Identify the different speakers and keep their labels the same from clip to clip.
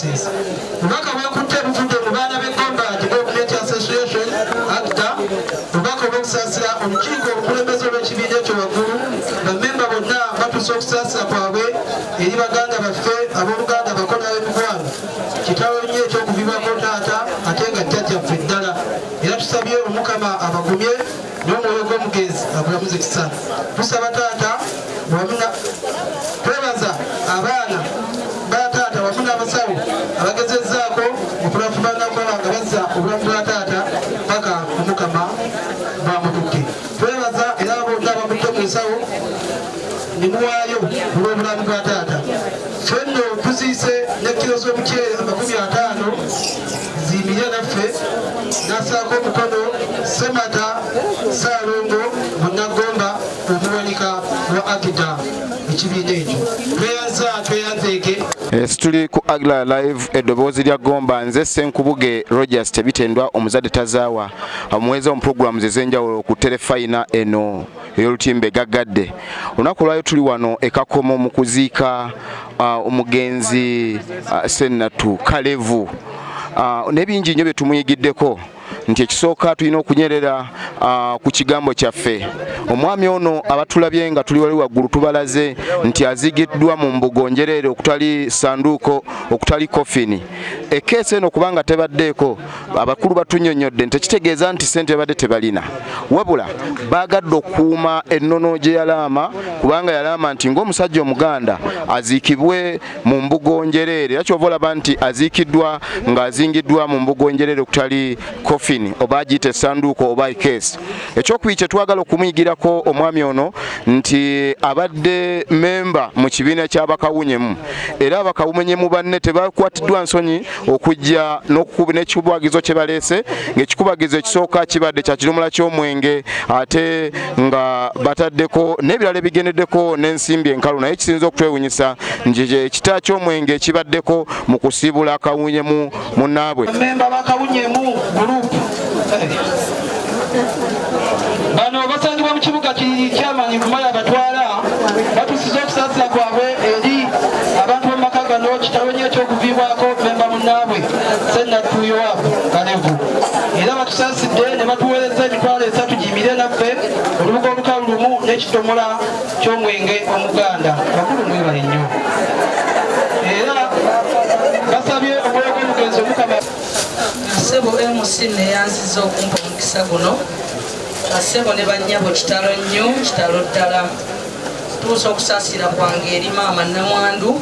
Speaker 1: Services. Mubaka wakutte buvudde mu baana b'eggomba Development Association ACTA, mubaka olw'okusaasira olukiiko olukulembeze olw'ekibiina ekyo waggulu, bammemba bonna batuuse okusaasira kwabwe eri baganda baffe ab'oluganda abakola b'emikwano kitalo nnyo eky'okuvibwako taata ate nga jjajjaffe ddala, era tusabye Omukama abagumye n'omwoyo gw'omugenzi abulamuze kisa. Tusaba taata twebaza abaana ba taata wamu n'abasawo abagezezzaako okulafubanako nga bazza obulamu bwa taata paka Omukama bwamututte. Twebaza era bonna abamudde mu nsawo ne muwaayo olw'obulamu bwa taata. Ffenno tuziise ne kilo z'omuceere 50 ziyimirye naffe, n'assaako omukono Semata Ssaalongo Munnagomba omuwanika wa ACTA ekibiina ekyo. Tweyanzeeke.
Speaker 2: Tuli ku Agla Live eddoboozi lya Gomba, nze Senkubuge Rogers Tebitendwa omuzadde tazaawa amuweza mu programs ez'enjawulo ku telefayina eno ey'olutimbe gaggadde. Olunaku lwayo tuli wano ekakomo mu kuziika omugenzi Senattu Kalevu. N'ebingi nnyo bye tumuyigiddeko nti ekisooka tulina okunyerera ku kigambo kyaffe. Omwami ono abatulabye nga tuli wali waggulu tubalaze nti aziigiddwa mu Mbugo njereere okutali sanduuko okutali kofini. Ekeesi eno kubanga tebaddeeko abakulu batunnyonnyodde nti tekitegeeza nti ssente badde tebalina, wabula baagadde okukuuma ennono gye Bweyalaama kubanga Bweyalaama nti ng'omusajja Omuganda aziikibwe mu Mbugo njereere. Era kyova olaba nti aziikiddwa ng'azingiddwa mu Mbugo njereere okutali kofini oba agiyita essanduuko oba ekeesi. Ekyokubiri kye twagala okumuyigirako omwami ono nti abadde memba mu kibiina ky'abakawunyemu, era abakawunyemu banne tebakwatiddwa nsonyi okujja n'ekikubagizo kye baleese, ng'ekikubagizo ekisooka kibadde kya kidomola ky'omwenge ate nga bataddeko n'ebirala ebigendeddeko n'ensimbi enkalu. Naye kisinza okutwewunyisa nti ekita ky'omwenge ekibaddeko mu kusiibula akawunyemu munnaabwe.
Speaker 1: Bano basangibwa mu kibuga kyamanyi kumala batwala batusiza okusaasira kwabwe eri abantu b'omumaka gano kitalo nnyo eky'okuviibwako memba munnaabwe Senattu Kalevu. Era batusaasidde ne batuweereza emitwalo 3 giyimirye naffe olubuga olukalu lumu n'ekidomola ky'omwenge omuganda. Bakulu mwebale nnyo. Era basabye omwoyo gw'omugenzi Omukama.
Speaker 3: Asebo MC neyanziza okumpa omukisa guno. Asebo ne bannyabo kitalo nnyo, kitalo ddala. Tuusa okusaasira kwange eri maama Namwandu,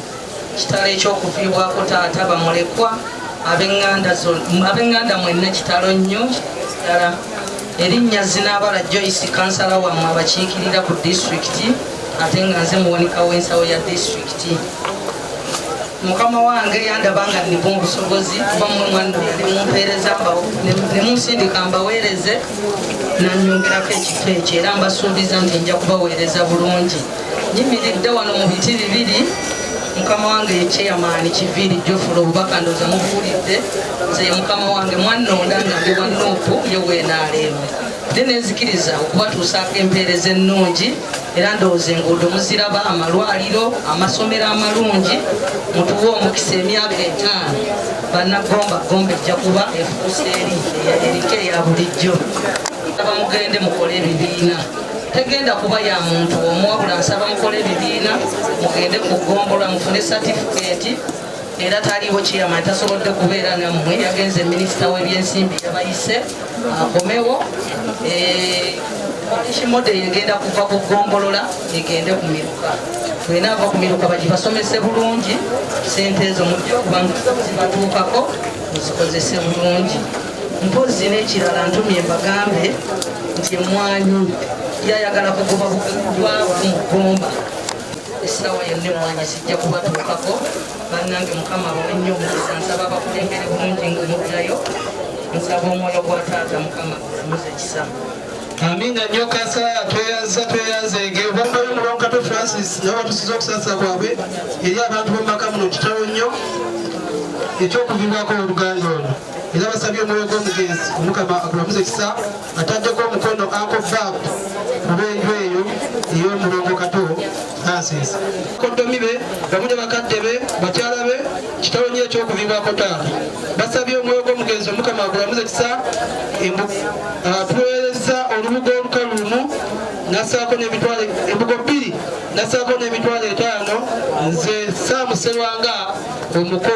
Speaker 3: kitalo ekyokuviibwako taata bamulekwa, ab'eŋŋanda mwenna kitalo nnyo ddala. Erinnya Zinaabala Joyce kansala wammwe abakiikirira ku disitulikiti ate nga nze muwanika w'ensawo ya disitulikiti. Mukama wange yandabanga nnimu obusobozi kuba mmwe mwandu yali mumpeereza ne munsindika mbaweereze nannyongerako ekifo ekyo era mbasuubiza nti nja kubaweereza bulungi. Nyimiridde wano mu biti bibiri mukama wange ye chairman Kiviiri Jofula obubaka ndooza mubuulidde nze ye mukama wange mwannonda nga ndi wa Nuupu ye weenaaleemu ate nenzikiriza okubatuusaako empeereza ennungi era ndowooza enguudo muziraba, amalwaliro, amasomero amalungi, mutuwe omukisa emyaka 5 bannagomba Gomba ejja kuba efuuse eriko eya bulijjo. Mugende mukole ebibiina, tegenda kuba ya muntu omu wabula nsaba mukole ebibiina, mugende kugombola mufune certificate. Era taliwo chairman tasobodde kubeera nammwe, yagenze minisita w'ebyensimbi yabayise akomewo. Ekimode egenda kuva ku gombolola egende ku miruka. Bwenaava ku miruka bagibasomese bulungi, sente ezo mujja okubanga zibatuukako muzikozese bulungi. Mpozi n'ekirala ntumye mbagambe nti emmwanyi yayagala kugoba bwavu mu Gomba. Essaawa yonna emmwanyi sijja kubatuukako. Bannange Mukama nnyo omukisa, nsaba bakulembere bulungi nga muddayo. Nsaba omwoyo gwa taata Mukama muze ekisa.
Speaker 1: Amina nnyo kasa tweyanzenge obwambayo Mulonkato Francis nabo batusiza okusaasira kwabwe eri abantu b'omumaka muno kitalo nnyo ekyokuviibwako oluganda ono. Era basabye omwoyo gw'omugenzi Omukama agulamuze ekisa, ataddeko omukono Uncle Bob ku b'enju eyo ey'omulongo Kato nansensi koddomi be bamu ne bakadde be bakyala be kitalo nnyo eky'okuviibwako taata basabye omwoyo gw'omugenzi omukama agulamuze kisa tuweereza olubugo olukalu lumu nasaako n'emitwalo embugo 2 nasaako n'emitwalo 5 nze saamuserwanga omuko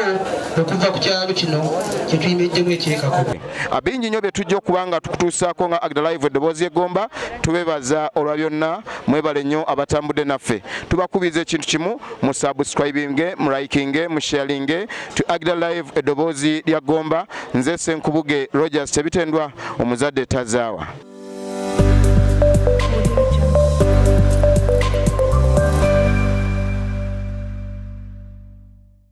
Speaker 1: okuva ku kyalo kino kyetuyimiddemu ekyekako
Speaker 2: abingi nnyo bye tujja okuba nga tukutuusaako nga Agda Live eddoboozi eggomba tubebaza olwa byonna mwebale nnyo abatambudde naffe tubakubiriza ekintu kimu mu subscribinge mu likinge mu sharinge tu Agda Live eddoboozi lya ggomba nze Senkubuge Rogers Tebitendwa omuzadde tazaawa.